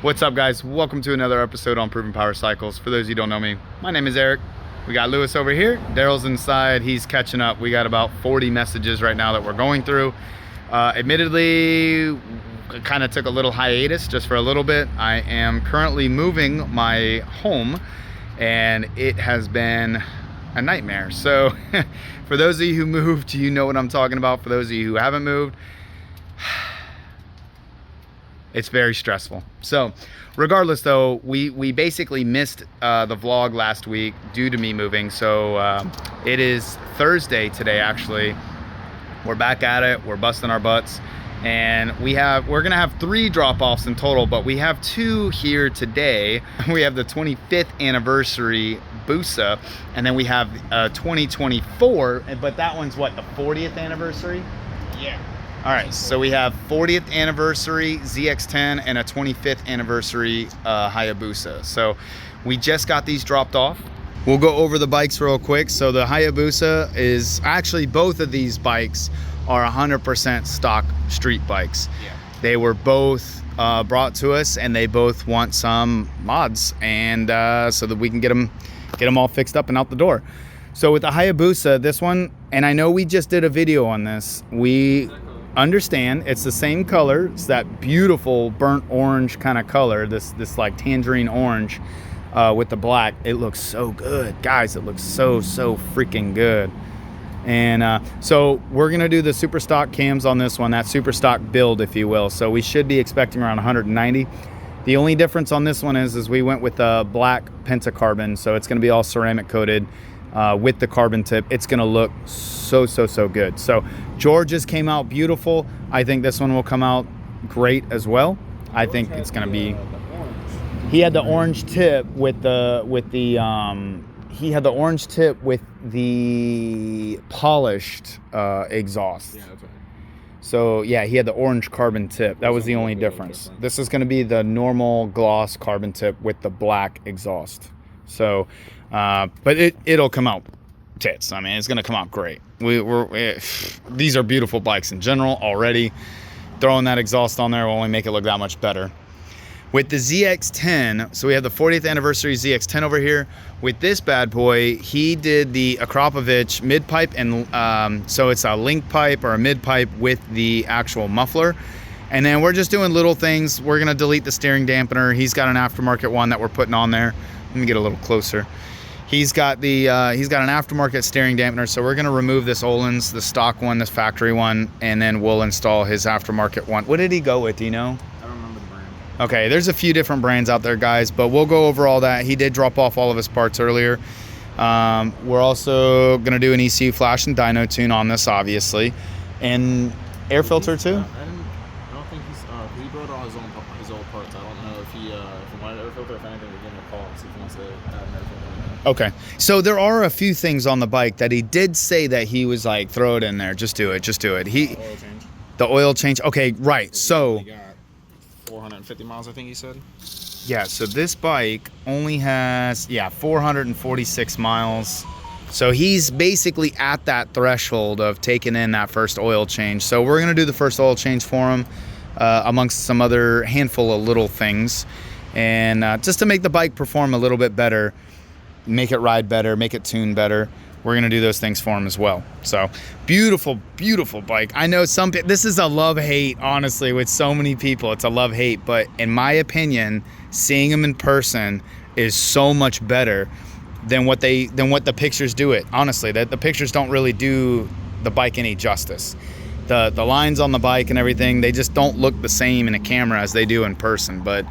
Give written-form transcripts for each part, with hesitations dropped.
What's up, guys? Welcome to another episode on Proven Power Cycles. For those of you who don't know me, my name is Eric. We got Lewis over here. Daryl's inside. He's catching up. We got about 40 messages right now that we're going through. Admittedly, kind of took a little hiatus just for a little bit. I am currently moving my home, and it has been a nightmare. So for those of you who moved, you know what I'm talking about. For those of you who haven't moved, it's very stressful. So regardless though, we basically missed the vlog last week due to me moving. So it is Thursday today, actually. We're back at it. We're busting our butts. And we're gonna have 3 drop-offs in total, but we have 2 here today. We have the 25th anniversary Busa, and then we have 2024, but that one's what, the 40th anniversary? Yeah. All right, so we have 40th anniversary ZX-10 and a 25th anniversary Hayabusa. So we just got these dropped off. We'll go over the bikes real quick. So the Hayabusa is actually, both of these bikes are 100% stock street bikes. Yeah. They were both brought to us, and they both want some mods, and so that we can get them all fixed up and out the door. So with the Hayabusa, this one, and I know we just did a video on this, we understand it's the same color. It's that beautiful burnt orange kind of color, this like tangerine orange with the black. It looks so good, guys. It looks so freaking good. And so we're gonna do the super stock cams on this one, that super stock build, if you will. So we should be expecting around 190. The only difference on this one is we went with the black pentacarbon, so it's gonna be all ceramic coated with the carbon tip. It's gonna look so good. So George's came out beautiful. I think this one will come out great as well. I think it's gonna be. He had the orange tip with the he had the orange tip with the polished exhaust. Yeah, that's right. So yeah, he had the orange carbon tip. That was the only difference. This is going to be the normal gloss carbon tip with the black exhaust. So, but it'll come out tits. I mean, it's going to come out great. These are beautiful bikes in general already. Throwing that exhaust on there will only make it look that much better. With the ZX-10, so we have the 40th anniversary ZX-10 over here. With this bad boy, he did the Akrapovic mid pipe, and so it's a link pipe or a mid pipe with the actual muffler. And then we're just doing little things. We're gonna delete the steering dampener. He's got an aftermarket one that we're putting on there. Let me get a little closer. He's got an aftermarket steering dampener, so we're gonna remove this Öhlins, the stock one, this factory one, and then we'll install his aftermarket one. What did he go with? Do you know? Okay, there's a few different brands out there, guys, but we'll go over all that. He did drop off all of his parts earlier. We're also going to do an ECU flash and dyno tune on this, obviously. And air filter, too? I don't think he brought all his old parts. I don't know if he wanted an air filter. If anything, we'll give him a call and see if he wants to add an air filter. Okay, so there are a few things on the bike that he did say that he was like, throw it in there. Just do it. Oil change. The oil change. Okay, right. So 450 miles, I think he said. Yeah, so this bike only has 446 miles. So he's basically at that threshold of taking in that first oil change. So we're gonna do the first oil change for him, amongst some other handful of little things, and just to make the bike perform a little bit better, make it ride better, make it tune better. We're gonna do those things for him as well. So beautiful bike. I know this is a love-hate, honestly, with so many people. It's a love-hate, but in my opinion, seeing him in person is so much better than what the pictures do it. Honestly, the pictures don't really do the bike any justice. The lines on the bike and everything, they just don't look the same in a camera as they do in person. But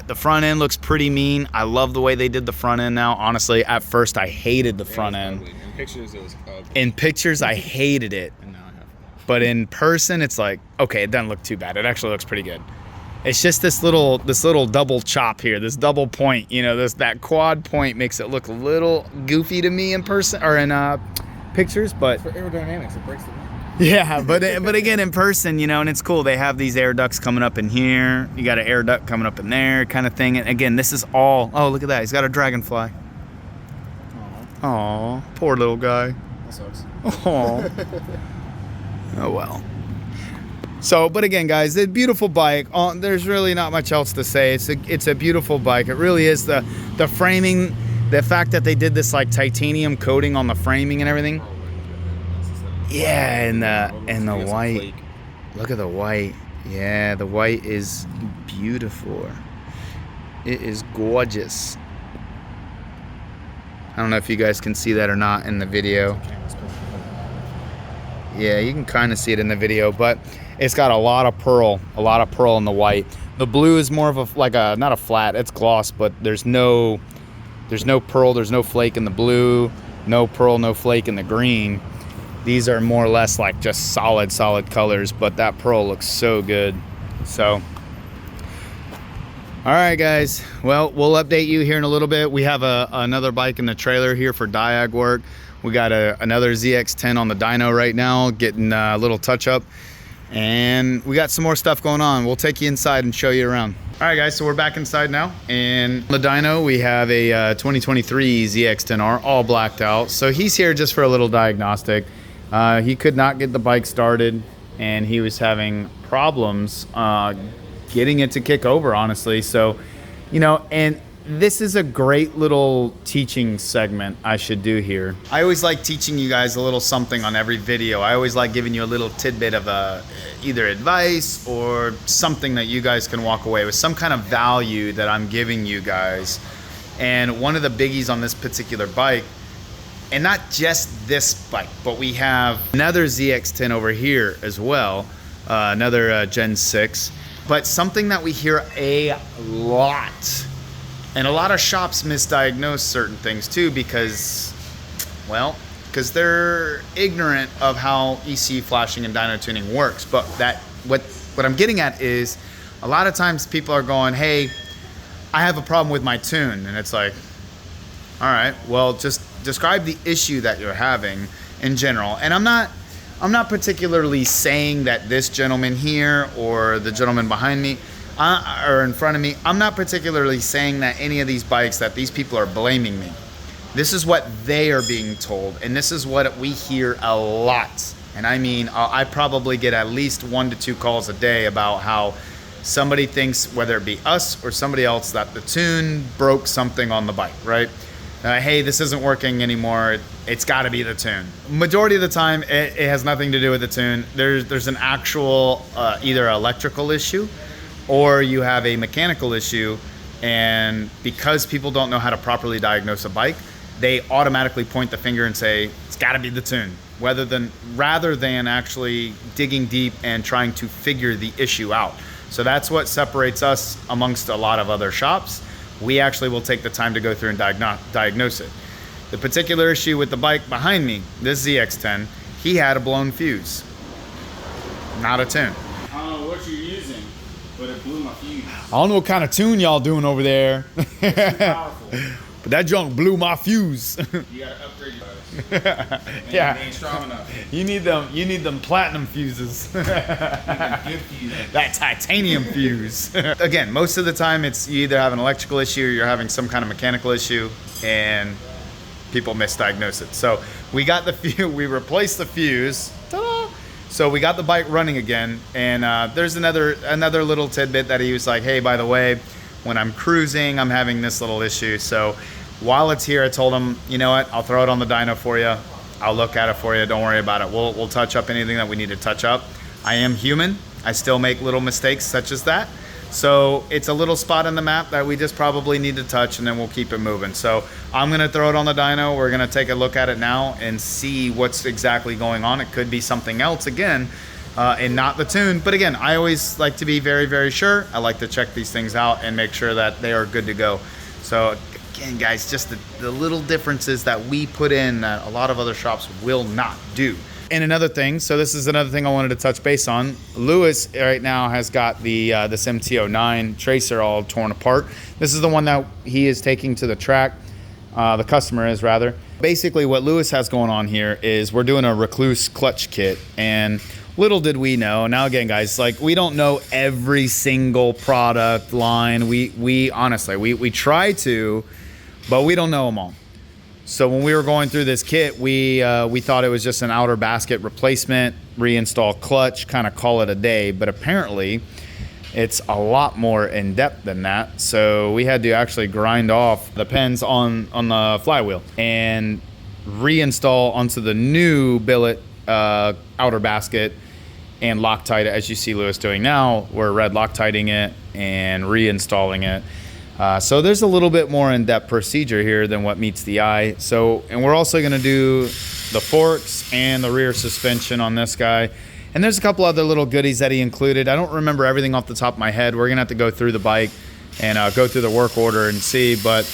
the front end looks pretty mean. I love the way they did the front end now. Honestly, at first I hated the front end. In pictures, it was ugly. In pictures, I hated it. And now I have. But in person, it's like, okay, it doesn't look too bad. It actually looks pretty good. It's just this little double chop here, this double point. You know, that quad point makes it look a little goofy to me in person or in pictures. But for aerodynamics, it breaks the wind. Yeah, but again, in person, you know, and it's cool. They have these air ducts coming up in here. You got an air duct coming up in there, kind of thing. And again, this is all. Oh, look at that. He's got a dragonfly. Aw, poor little guy. That sucks. Oh. Oh well. So, but again, guys, a beautiful bike. There's really not much else to say. It's a beautiful bike. It really is. The framing, the fact that they did this like titanium coating on the framing and everything. Yeah, and the white. Look at the white. Yeah, the white is beautiful. It is gorgeous. I don't know if you guys can see that or not in the video. Yeah, you can kind of see it in the video, but it's got a lot of pearl in the white. The blue is more of a not a flat, it's gloss, but there's no pearl, there's no flake in the blue, no pearl, no flake in the green. These are more or less like just solid colors, but that pearl looks so good. So, all right, guys. Well, we'll update you here in a little bit. We have another bike in the trailer here for diag work. We got another ZX-10 on the dyno right now, getting a little touch up. And we got some more stuff going on. We'll take you inside and show you around. All right, guys, so we're back inside now. And on the dyno, we have a 2023 ZX-10R, all blacked out. So he's here just for a little diagnostic. He could not get the bike started, and he was having problems getting it to kick over, honestly. So, you know, and this is a great little teaching segment I should do here. I always like teaching you guys a little something on every video. I always like giving you a little tidbit of either advice or something that you guys can walk away with, some kind of value that I'm giving you guys. And one of the biggies on this particular bike, and not just this bike, but we have another ZX-10 over here as well, another Gen 6. But something that we hear a lot, and a lot of shops misdiagnose certain things too because they're ignorant of how ECU flashing and dyno tuning works. But what I'm getting at is a lot of times people are going, hey, I have a problem with my tune. And it's like, all right, well, just describe the issue that you're having in general. And I'm not particularly saying that this gentleman here or the gentleman behind me or in front of me, I'm not particularly saying that any of these bikes that these people are blaming me. This is what they are being told, and this is what we hear a lot. And I mean, I probably get at least 1 to 2 calls a day about how somebody thinks, whether it be us or somebody else, that the tune broke something on the bike, right? Hey, this isn't working anymore. It's got to be the tune. Majority of the time, it has nothing to do with the tune. There's an actual either electrical issue or you have a mechanical issue, and because people don't know how to properly diagnose a bike, they automatically point the finger and say, it's got to be the tune, rather than actually digging deep and trying to figure the issue out. So that's what separates us amongst a lot of other shops. We actually will take the time to go through and diagnose it. The particular issue with the bike behind me, this ZX-10, he had a blown fuse, not a tune. I don't know what you're using, but it blew my fuse. I don't know what kind of tune y'all doing over there. It's powerful. But that junk blew my fuse. You gotta upgrade yours. Yeah. They ain't strong enough. You need them platinum fuses. Good fuses. That titanium fuse. Again, most of the time it's you either have an electrical issue or you're having some kind of mechanical issue, and people misdiagnose it. So we got the fuse, we replaced the fuse. Ta-da! So we got the bike running again, and there's another little tidbit that he was like, hey, by the way, when I'm cruising, I'm having this little issue. So while it's here, I told him, you know what, I'll throw it on the dyno for you. I'll look at it for you. Don't worry about it. We'll touch up anything that we need to touch up. I am human. I still make little mistakes such as that. So it's a little spot in the map that we just probably need to touch, and then we'll keep it moving. So I'm gonna throw it on the dyno. We're gonna take a look at it now and see what's exactly going on. It could be something else again, and not the tune. But again, I always like to be very, very sure. I like to check these things out and make sure that they are good to go. So again, guys, just the little differences that we put in that a lot of other shops will not do. And another thing, so this is another thing I wanted to touch base on. Lewis right now has got this MT-09 tracer all torn apart. This is the one that he is taking to the track. The customer is, rather. Basically what Lewis has going on here is we're doing a Recluse clutch kit, and little did we know. Now again, guys, like, we don't know every single product line. We honestly, we try to, but we don't know them all. So when we were going through this kit, we thought it was just an outer basket replacement, reinstall clutch, kind of call it a day. But apparently, it's a lot more in depth than that. So we had to actually grind off the pins on the flywheel and reinstall onto the new billet outer basket and Loctite it, as you see Lewis doing now. We're red Loctiting it and reinstalling it. So there's a little bit more in-depth procedure here than what meets the eye. So, and we're also gonna do the forks and the rear suspension on this guy. And there's a couple other little goodies that he included. I don't remember everything off the top of my head. We're gonna have to go through the bike and go through the work order and see, but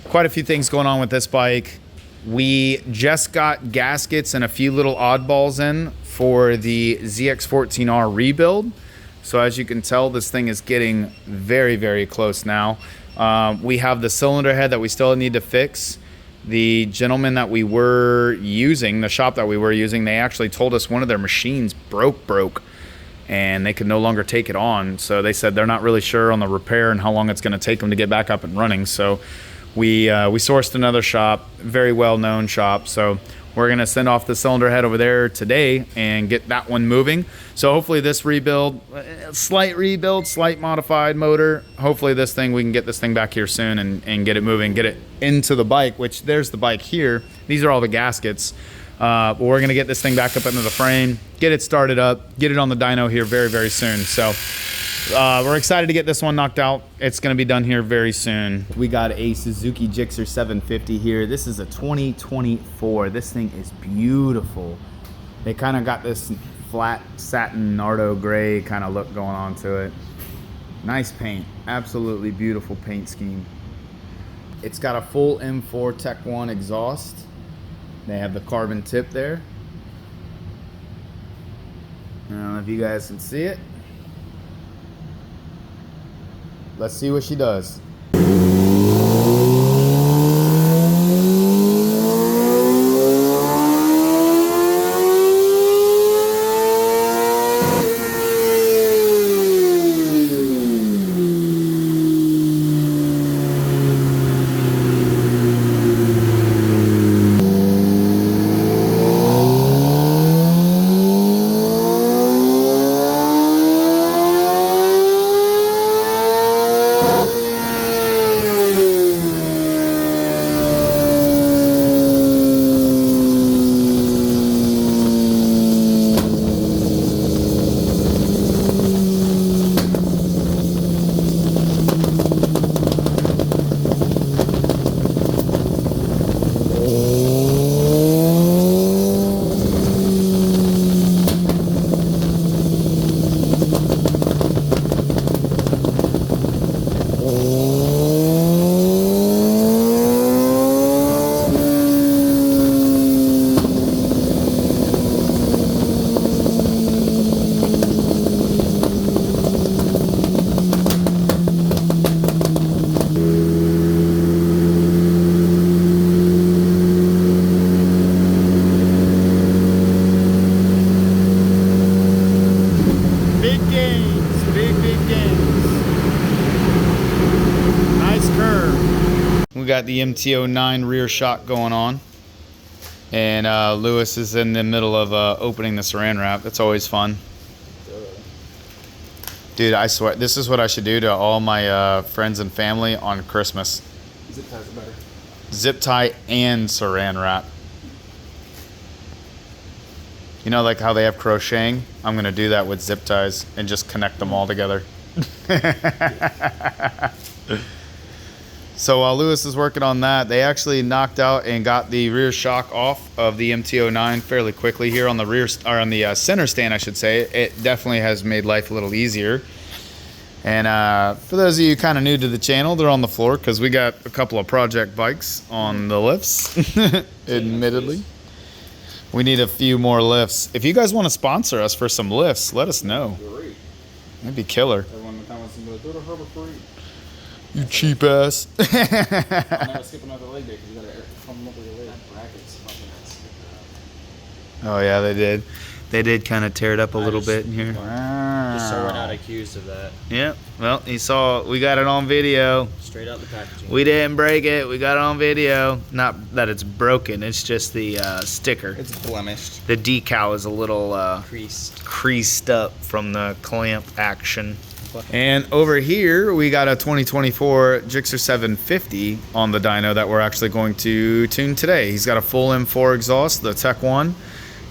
quite a few things going on with this bike. We just got gaskets and a few little oddballs in for the ZX-14R rebuild. So as you can tell, this thing is getting very, very close now. We have the cylinder head that we still need to fix. The gentleman that we were using, the shop that we were using, they actually told us one of their machines broke and they could no longer take it on. So they said they're not really sure on the repair and how long it's gonna take them to get back up and running. So we sourced another shop, very well-known shop. So we're gonna send off the cylinder head over there today and get that one moving. So hopefully this rebuild, slight modified motor. Hopefully this thing, we can get this thing back here soon and get it moving, get it into the bike, which there's the bike here. These are all the gaskets. But we're gonna get this thing back up into the frame, get it started up, get it on the dyno here very, very soon. So we're excited to get this one knocked out. It's gonna be done here very soon. We got a Suzuki GSX-R750 here. This is a 2024. This thing is beautiful. They kind of got this flat satin Nardo gray kind of look going on to it. Nice paint, absolutely beautiful paint scheme. It's got a full M4 Tech 1 exhaust. They have the carbon tip there. I don't know if you guys can see it. Let's see what she does. Got the MT-09 rear shock going on, and Lewis is in the middle of opening the saran wrap. That's always fun. Dude, I swear, this is what I should do to all my friends and family on Christmas. Zip ties are better. Zip tie and saran wrap. You know, like how they have crocheting? I'm gonna do that with zip ties and just connect them all together. So while Lewis is working on that, they actually knocked out and got the rear shock off of the MT-09 fairly quickly here on the rear, or on the center stand, I should say. It definitely has made life a little easier. And for those of you kind of new to the channel, they're on the floor because we got a couple of project bikes on the lifts, admittedly. We need a few more lifts. If you guys want to sponsor us for some lifts, let us know. That'd be killer. You cheap ass. I'll never skip another leg day because you gotta come up with your leg. Brackets. Oh yeah, they did. They did kind of tear it up a little bit in here. Just so we're not accused of that. Yeah. Well, you saw. We got it on video. Straight out the packaging. We didn't break it. We got it on video. Not that it's broken. It's just the sticker. It's blemished. The decal is a little Creased up from the clamp action. And over here, we got a 2024 GSX-R750 on the dyno that we're actually going to tune today. He's got a full M4 exhaust, the Tech 1.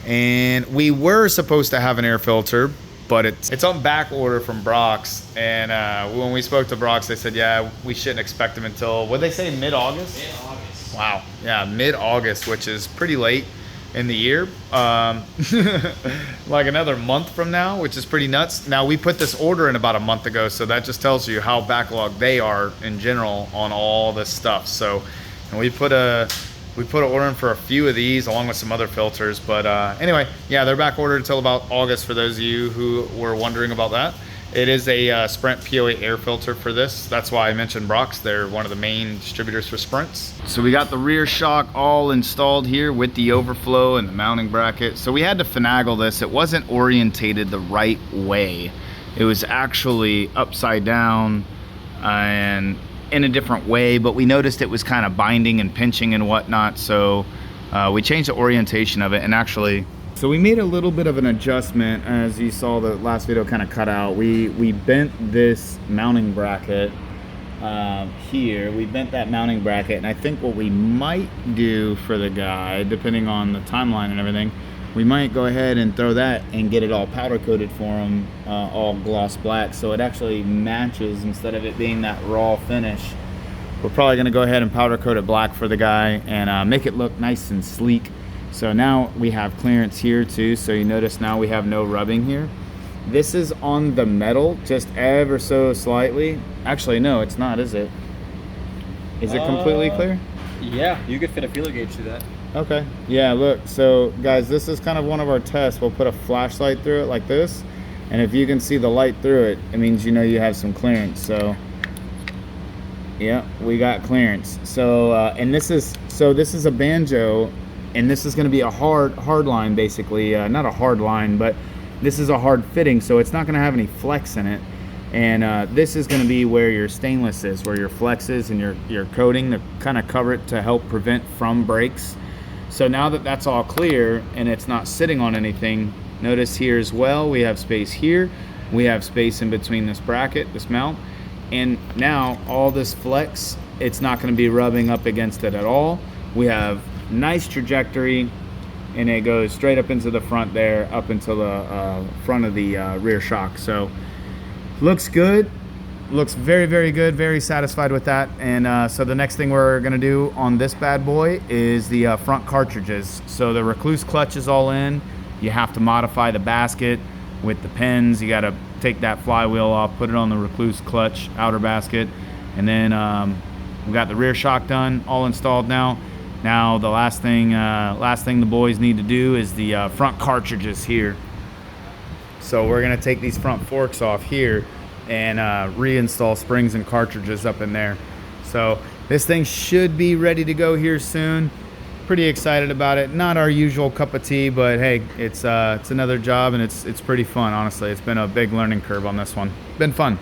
And we were supposed to have an air filter, but it's on back order from Brock's. And when we spoke to Brock's, they said, yeah, we shouldn't expect them until, what'd they say, mid-August? Mid-August. Wow. Yeah, mid-August, which is pretty late in the year. Like another month from now, which is pretty nuts. Now, we put this order in about a month ago, so that just tells you how backlogged they are in general on all this stuff. So, and we put an order in for a few of these along with some other filters. But anyway, yeah, they're back ordered until about August for those of you who were wondering about that. It is a Sprint PO8 air filter for this. That's why I mentioned Brock's. They're one of the main distributors for Sprints. So we got the rear shock all installed here with the overflow and the mounting bracket. So we had to finagle this. It wasn't orientated the right way. It was actually upside down and in a different way, but we noticed it was kind of binding and pinching and whatnot. So we changed the orientation of it, and actually, so we made a little bit of an adjustment. As you saw the last video kind of cut out, we bent this mounting bracket here. We bent that mounting bracket, and I think what we might do for the guy, depending on the timeline and everything, we might go ahead and throw that and get it all powder coated for him, all gloss black, so it actually matches instead of it being that raw finish. We're probably gonna go ahead and powder coat it black for the guy and make it look nice and sleek. So now we have clearance here too, so you notice now we have no rubbing here. This is on the metal, just ever so slightly. Actually, no, it's not, is it? Is it completely clear? Yeah, you could fit a feeler gauge through that. Okay, yeah, look, so guys, this is kind of one of our tests. We'll put a flashlight through it like this, and if you can see the light through it, it means you know you have some clearance. So yeah, we got clearance. So and this is a banjo, and this is going to be a hard line, basically. Not a hard line, but this is a hard fitting, so it's not going to have any flex in it. And this is going to be where your stainless is, where your flex is, and your coating to kind of cover it to help prevent from breaks. So now that that's all clear and it's not sitting on anything, notice here as well, we have space here. We have space in between this bracket, this mount. And now all this flex, it's not going to be rubbing up against it at all. We have nice trajectory, and it goes straight up into the front there, up into the front of the rear shock. So looks good. Looks very, very good. Very satisfied with that. And so the next thing we're gonna do on this bad boy is the front cartridges. So the recluse clutch is all in. You have to modify the basket with the pins. You gotta take that flywheel off, put it on the recluse clutch outer basket, and then we got the rear shock done, all installed now. Now the last thing the boys need to do is the front cartridges here. So we're gonna take these front forks off here and reinstall springs and cartridges up in there. So this thing should be ready to go here soon. Pretty excited about it. Not our usual cup of tea, but hey, it's another job, and it's pretty fun, honestly. It's been a big learning curve on this one. Been fun.